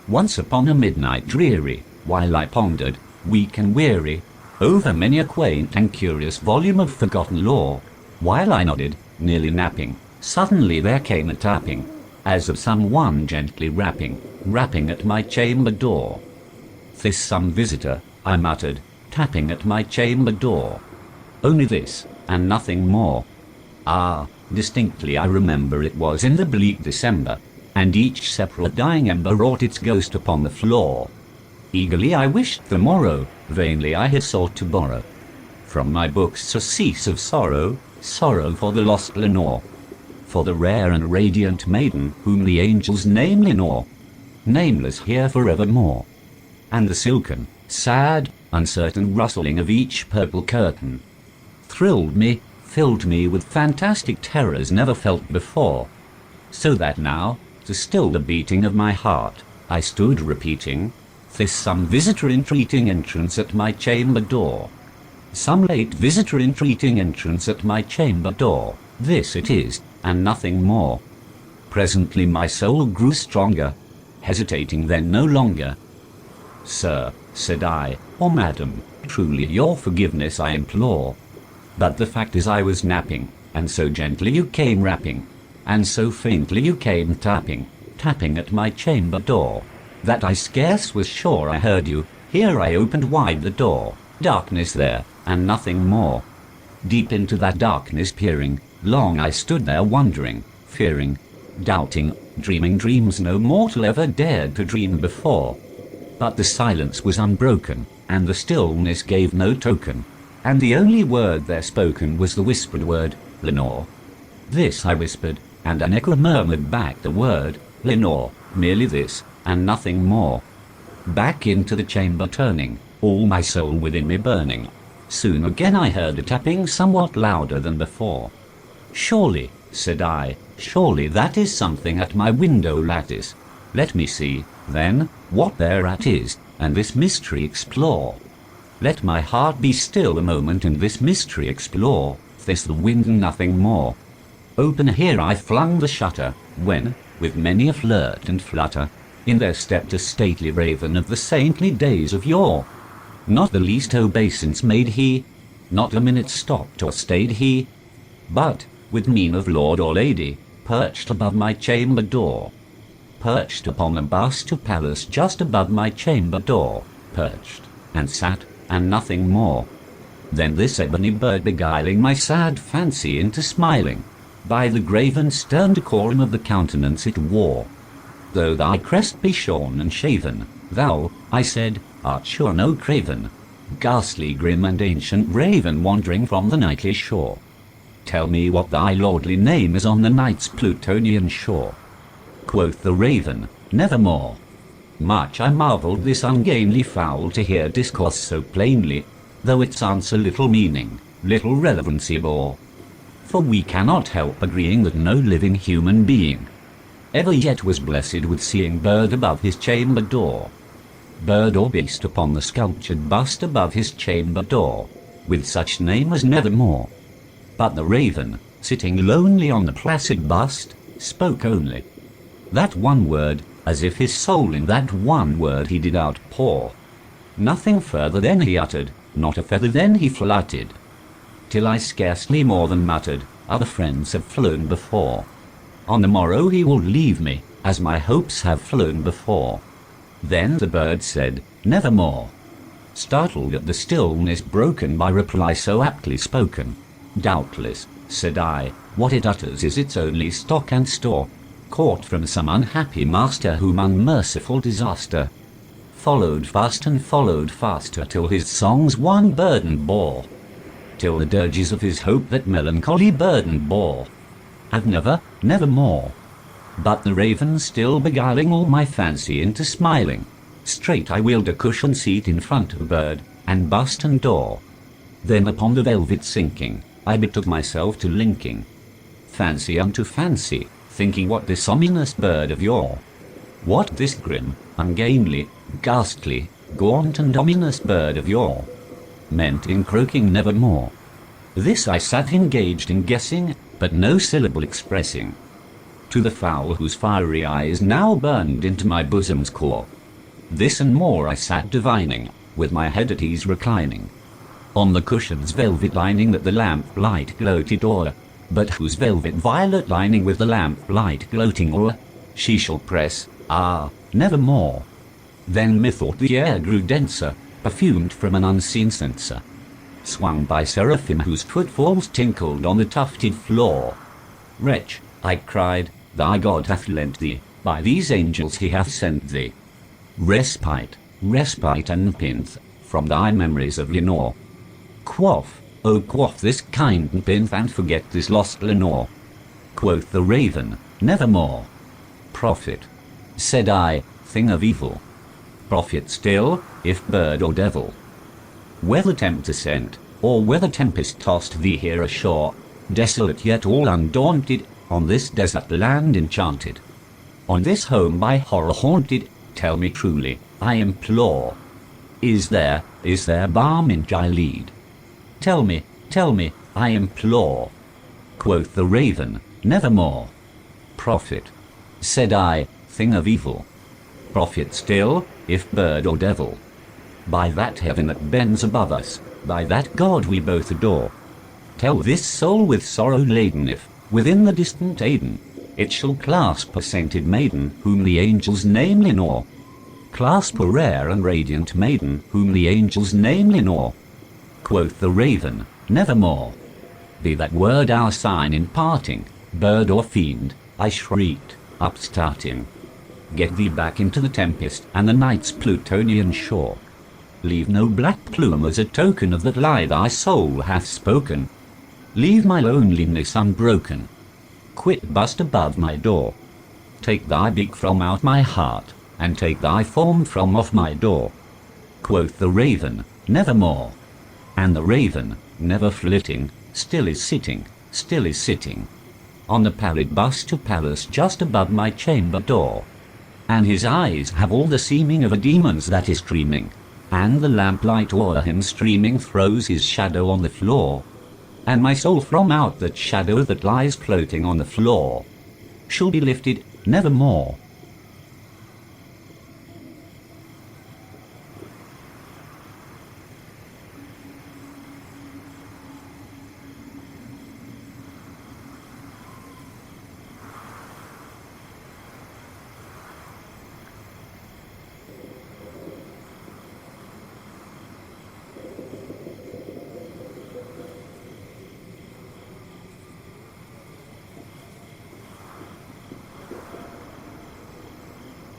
Once upon a midnight dreary, while I pondered, weak and weary, over many a quaint and curious volume of forgotten lore, while I nodded, nearly napping, suddenly there came a tapping, as of someone gently rapping at my chamber door. "'Tis some visitor," I muttered, tapping at my chamber door. Only this, and nothing more. Ah, distinctly I remember it was in the bleak December, and each separate dying ember wrought its ghost upon the floor. Eagerly I wished the morrow, vainly I had sought to borrow from my books surcease of sorrow, sorrow for the lost Lenore, for the rare and radiant maiden whom the angels name Lenore, nameless here forevermore. And the silken, sad, uncertain rustling of each purple curtain thrilled me, filled me with fantastic terrors never felt before, so that now, to still the beating of my heart, I stood repeating, "'Tis some visitor entreating entrance at my chamber door. Some late visitor entreating entrance at my chamber door. This it is, and nothing more." Presently my soul grew stronger, hesitating then no longer. "Sir," said I, "or madam, truly your forgiveness I implore. But the fact is I was napping, and so gently you came rapping, and so faintly you came tapping at my chamber door, that I scarce was sure I heard you. Here I opened wide the door, darkness there, and nothing more. Deep into that darkness peering, long I stood there wondering, fearing, doubting, dreaming dreams no mortal ever dared to dream before. But the silence was unbroken, and the stillness gave no token, and the only word there spoken was the whispered word, Lenore. This I whispered, and an echo murmured back the word, Lenore, merely this, and nothing more. Back into the chamber turning, all my soul within me burning, soon again I heard a tapping somewhat louder than before. "Surely," said I, "surely that is something at my window lattice. Let me see, then, what thereat is, and this mystery explore. Let my heart be still a moment and this mystery explore. 'Tis the wind and nothing more." Open here I flung the shutter, when, with many a flirt and flutter, in there stepped a stately raven of the saintly days of yore. Not the least obeisance made he, not a minute stopped or stayed he, but, with mien of lord or lady, perched above my chamber door. Perched upon a bust of Pallas just above my chamber door, perched, and sat, and nothing more. Then this ebony bird beguiling my sad fancy into smiling, by the grave and stern decorum of the countenance it wore. "Though thy crest be shorn and shaven, thou," I said, "art sure no craven, ghastly grim and ancient raven wandering from the nightly shore. Tell me what thy lordly name is on the night's Plutonian shore." Quoth the raven, "Nevermore." Much I marvelled this ungainly fowl to hear discourse so plainly, though its answer little meaning, little relevancy bore. For we cannot help agreeing that no living human being ever yet was blessed with seeing bird above his chamber door, bird or beast upon the sculptured bust above his chamber door, with such name as Nevermore. But the raven, sitting lonely on the placid bust, spoke only that one word, as if his soul in that one word he did outpour. Nothing further then he uttered, not a feather then he fluttered, till I scarcely more than muttered, "Other friends have flown before. On the morrow he will leave me, as my hopes have flown before." Then the bird said, "Nevermore," startled at the stillness broken by reply so aptly spoken. "Doubtless," said I, "what it utters is its only stock and store, caught from some unhappy master whom unmerciful disaster followed fast and followed faster till his songs one burden bore, till the dirges of his hope that melancholy burden bore. I've nevermore." But the raven still beguiling all my fancy into smiling, straight I wheeled a cushioned seat in front of bird, and bust and door. Then upon the velvet sinking, I betook myself to linking fancy unto fancy, thinking what this ominous bird of yore, what this grim, ungainly, ghastly, gaunt and ominous bird of yore meant in croaking nevermore. This I sat engaged in guessing, but no syllable expressing. to the fowl whose fiery eyes now burned into my bosom's core. This and more I sat divining, with my head at ease reclining, on the cushion's velvet lining that the lamplight gloated o'er, but whose velvet violet lining with the lamplight gloating o'er, she shall press, ah, nevermore. Then methought the air grew denser, perfumed from an unseen censer, swung by seraphim whose footfalls tinkled on the tufted floor. Wretch, I cried, thy God hath lent thee, by these angels he hath sent thee respite, respite and pinth, from thy memories of Lenore. Quaff, oh quaff this kind pinth and forget this lost Lenore. Quoth the raven, nevermore. Prophet, said I, thing of evil. Prophet still, if bird or devil. Whether tempter sent, or whether tempest tossed thee here ashore, desolate yet all undaunted, on this desert land enchanted, on this home by horror haunted, tell me truly, I implore, is there balm in Gilead? Tell me, I implore. Quoth the raven, nevermore. Prophet, said I, thing of evil. Prophet still, if bird or devil. By that heaven that bends above us, by that God we both adore, tell this soul with sorrow laden if, within the distant Aidenn, it shall clasp a sainted maiden whom the angels name Lenore. Clasp a rare and radiant maiden whom the angels name Lenore. Quoth the raven, nevermore. Be that word our sign in parting, bird or fiend, I shrieked, upstarting. Get thee back into the tempest and the night's Plutonian shore. Leave no black plume as a token of that lie thy soul hath spoken. Leave my loneliness unbroken. Quit bust above my door. Take thy beak from out my heart, and take thy form from off my door. Quoth the raven, nevermore. And the raven, never flitting, still is sitting, on the pallid bust of Pallas just above my chamber door. And his eyes have all the seeming of a demon's that is dreaming, and the lamplight o'er him streaming throws his shadow on the floor. And my soul from out that shadow that lies floating on the floor shall be lifted nevermore.